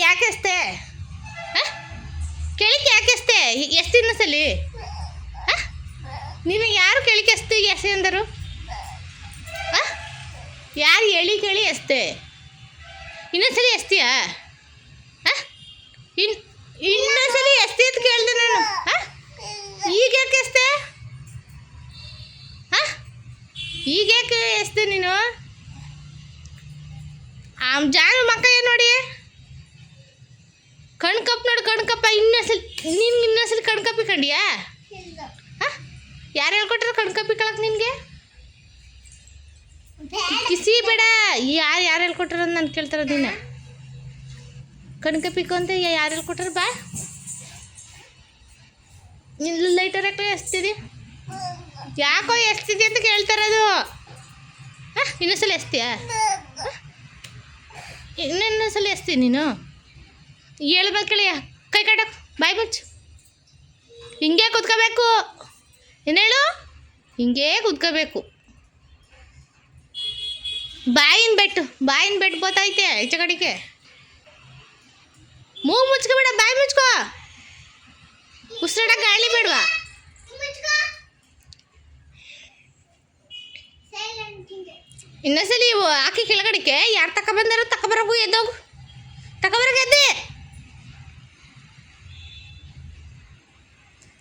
ಯಾಕೆ ಅಷ್ಟೇ ಕೆಳಿಕೆ ಯಾಕೆ ಅಷ್ಟೇ ಎಷ್ಟು ಇನ್ನೊಂದ್ಸಲಿ ನಿನಗೆ ಯಾರು ಕೆಳಿಕೆ ಅಷ್ಟೇ ಎಷ್ಟೇ ಅಂದರು ಯಾರು ಎಳಿ ಕೇಳಿ ಅಷ್ಟೇ ಇನ್ನೊಂದ್ಸಲಿ ಎಸ್ತೀಯಾ ಇನ್ನೊಂದ್ಸಲಿ ಎಸ್ತಿ ಅಂತ ಕೇಳಿದೆ ನಾನು ಈಗ ಯಾಕೆ ಎಸ್ತೆ ಈಗ ಯಾಕೆ ಎಸ್ತೆ ನೀನು ಜಾನು ಮಕ್ಕ ಏನು ನೋಡಿ ಕಣ್ಕಪ್ ನೋಡಿ ಕಣ್ಕಪ್ಪ ಇನ್ನೊಂದ್ಸಲಿ ನಿನ್ಗೆ ಇನ್ನೊಂದ್ಸಲಿ ಕಣ್ಕಪ್ಪಿ ಕಂಡಿಯಾ ಯಾರು ಹೇಳ್ಕೊಟ್ರ ಕಣ್ಕಪ್ಪಿ ಕಳಕ್ ನಿನಗೆ ಕಿಸಿ ಬೇಡ ಯಾರು ಹೇಳ್ಕೊಟ್ರ ಅಂತ ನಾನು ಕೇಳ್ತಾರ ನೀನು ಕಣ್ಕಪ್ಪಿಕು ಅಂತ ಯಾರು ಹೇಳ್ಕೊಟ್ರ ಬಾ ನಿನ್ನ ಲೈಟರ್ ಹಾಕಿ ಎಸ್ತಿದಿ ಯಾಕೋ ಎಸ್ತಿದಿ ಅಂತ ಕೇಳ್ತಾರದು ಇನ್ನೊಂದ್ಸಲ ಎಸ್ತೀಯಾ ಇನ್ನೊಂದ್ಸಲ ಎಸ್ತೀನಿ ನೀನು ಹೇಳ್ಬೇಕು ಕೇಳಿ ಕೈ ಕಟ್ಟಕ್ ಬಾಯ್ ಮುಚ್ಚು ಹಿಂಗೆ ಕೂತ್ಕೋಬೇಕು ಏನು ಹೇಳು ಹಿಂಗೇ ಕೂತ್ಕೋಬೇಕು ಬಾಯಿನ ಬೆಟ್ಟು ಬೋತೈತೆ ಈಚೆ ಕಡೆಗೆ ಮೂಗು ಮುಚ್ಕೋಬೇಡ ಬಾಯಿ ಮುಚ್ಕೋ ಉಸಿರಾಡಕ್ಕೆ ಗಾಳಿ ಬೇಡವಾ ಇನ್ನೊಂದ್ಸಲಿ ಹಾಕಿ ಕೆಳಗಡೆಗೆ ಯಾರು ತಗೊಬಂದಾರೋ ತಗೊಬರೋಗು ಎದ್ದೋಗು ತಗೊಬರೋಕೆ ಎದ್ದೆ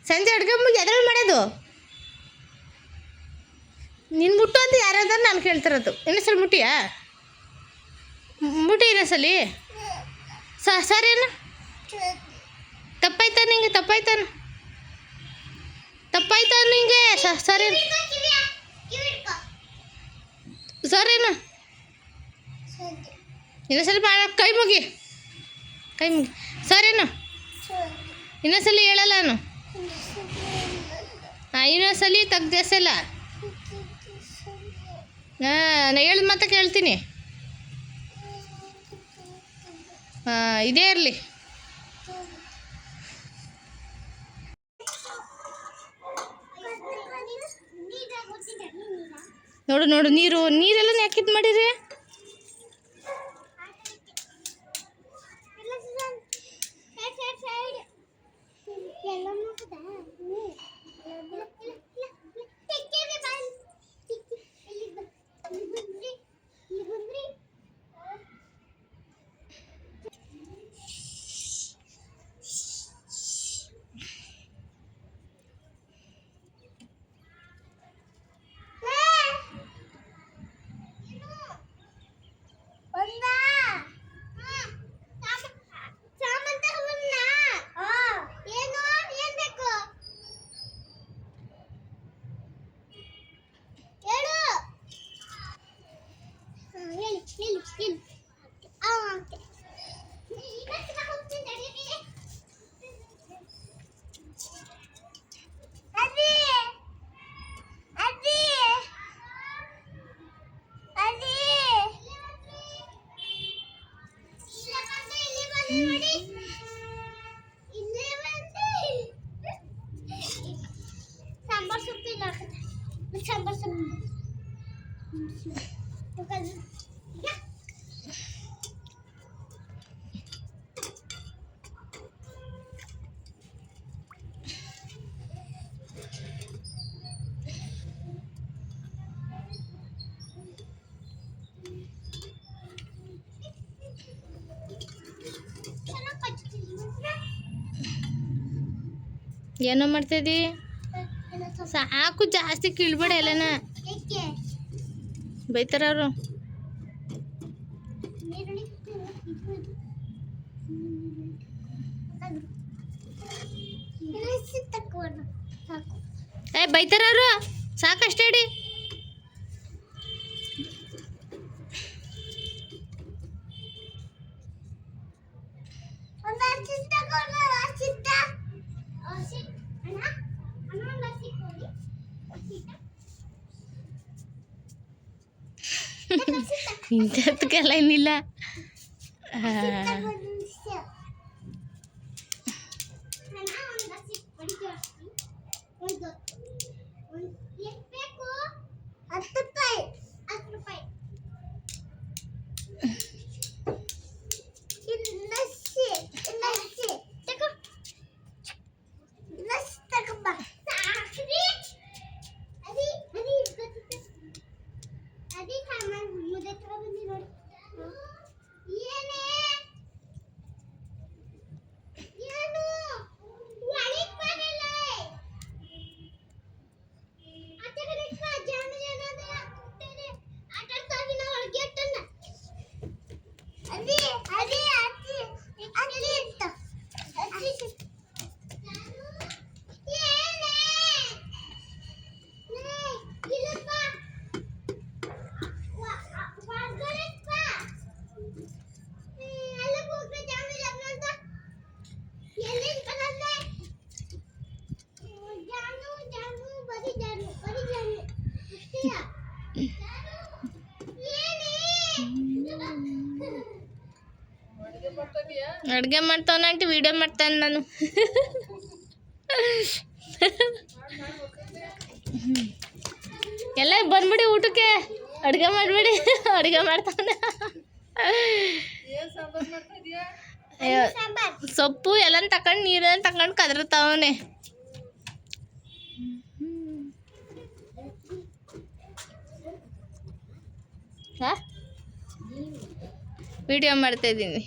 ಸಂಜೆ ಅಡುಗೆ ಮುಗಿ ಎದ್ರಲ್ಲಿ ಮಾಡೋದು ನಿನ್ನ ಮುಟ್ಟು ಅಂತ ಯಾರಾದ್ರೂ ನಾನು ಕೇಳ್ತಿರೋದು ಇನ್ನೊಂದ್ಸಲಿ ಮುಟ್ಟಿಯಾ ಮುಟ್ಟಿ ಇನ್ನೊಂದ್ಸಲಿ ಸರಿನಾ ತಪ್ಪಾಯ್ತಾ ನಿಂಗೆ ತಪ್ಪಾಯ್ತಾ ನಿಂಗೆ ಸರಿ ಸರಿನಾ ಇನ್ನೊಂದ್ಸಲಿ ಕೈ ಮುಗಿ ಸರಿನಾ ಇನ್ನೊಂದ್ಸಲಿ ಹೇಳಲ್ಲ ನಾನು ಇನ್ನೊಂದ್ಸಲಿ ತೆಗ್ದೆಸಲ್ಲ ನಾನು ಹೇಳಿದ ಮಾತ್ರ ಕೇಳ್ತೀನಿ ಇದೇ ಇರಲಿ ನೋಡು ನೀರೆಲ್ಲ ಯಾಕಿದ್ ಮಾಡಿರಿ ಏನೋ ಮಾಡ್ತಿದ್ದಿ ಸಾಕು ಜಾಸ್ತಿ ಕೀಳ್ಬೇಡ ಎಲ್ಲನ ಬೈತಾರ ಅವರು ಬೈತಾರ ಅವರು ಸಾಕಷ್ಟೇ ಅಡಿ ಇಂಥದಕ್ಕೆಲ್ಲ ಏನಿಲ್ಲ ಅಡುಗೆ ಮಾಡ್ತಾವನ ಆಂಟಿ, ವಿಡಿಯೋ ಮಾಡ್ತಾನೆ ನಾನು. ಎಲ್ಲ ಬಂದ್ಬಿಡಿ ಊಟಕ್ಕೆ, ಅಡುಗೆ ಮಾಡಿಬಿಡಿ. ಅಡುಗೆ ಮಾಡ್ತಾವನೆ. ಸೊಪ್ಪು ಎಲ್ಲ ತಗೊಂಡು ನೀರನ್ನು ತಗೊಂಡು ಕದ್ರತಾವನೆ. ವಿಡಿಯೋ ಮಾಡ್ತಾ ಇದ್ದೀನಿ.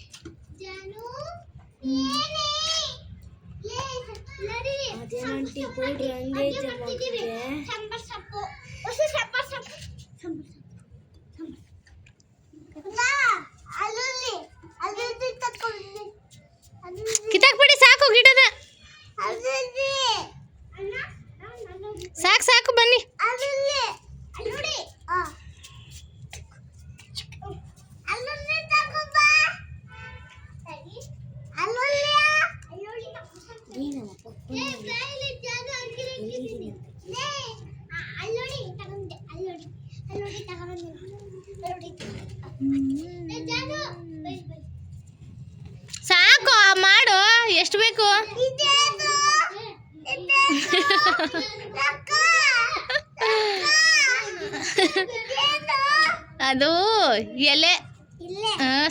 ಕಿತ್ತಾಕ್ಬಿಡಿ, ಸಾಕು ಗಿಡದ, ಸಾಕು ಸಾಕು ಬನ್ನಿ. ಸಾಕು ಮಾಡು, ಎಷ್ಟು ಬೇಕು? ಅದು ಎಲೆ.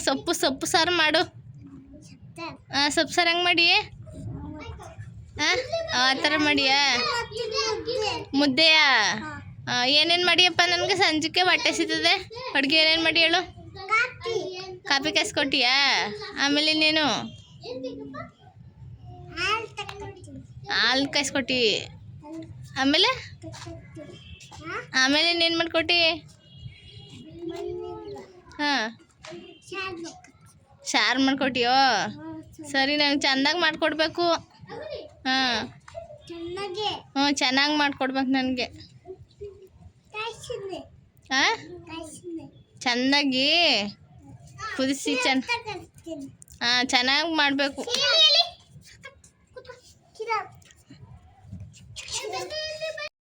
ಸೊಪ್ಪು ಸೊಪ್ಪು ಸಾರು ಮಾಡು. ಸೊಪ್ಪು ಸಾರು ಹೆಂಗೆ ಮಾಡಿ? ಆ ಥರ ಮಾಡಿಯಾ? ಮುದ್ದೆಯಾ? ಏನೇನು ಮಾಡಿಯಪ್ಪ? ನನಗೆ ಸಂಜೆಗೆ ಹೊಟ್ಟೆ ಸಿಗ್ತದೆ. ಅಡುಗೆ ಏನೇನು ಮಾಡಿ ಹೇಳು? ಕಾಫಿ ಕಾಯಿಸ್ಕೊಟ್ಟಿಯಾ? ಆಮೇಲೆ ಇನ್ನೇನು? ಹಾಲು ಕಾಯಿಸ್ಕೊಟ್ಟಿ. ಆಮೇಲೆ ಆಮೇಲೆ ಇನ್ನೇನು ಮಾಡ್ಕೊಟ್ಟಿ? ಹಾಂ, ಸಾರು ಮಾಡ್ಕೊಟ್ಟಿಯೋ? ಸರಿ, ನನಗೆ ಚೆಂದಾಗಿ ಮಾಡಿಕೊಡ್ಬೇಕು. ಹಾಂ ಹ್ಞೂ, ಚೆನ್ನಾಗಿ ಮಾಡಿಕೊಡ್ಬೇಕು ನನಗೆ. ಹಾಂ, ಚೆಂದಾಗಿ ಕುದಿಸಿ ಹಾಂ ಚೆನ್ನಾಗಿ ಮಾಡಬೇಕು.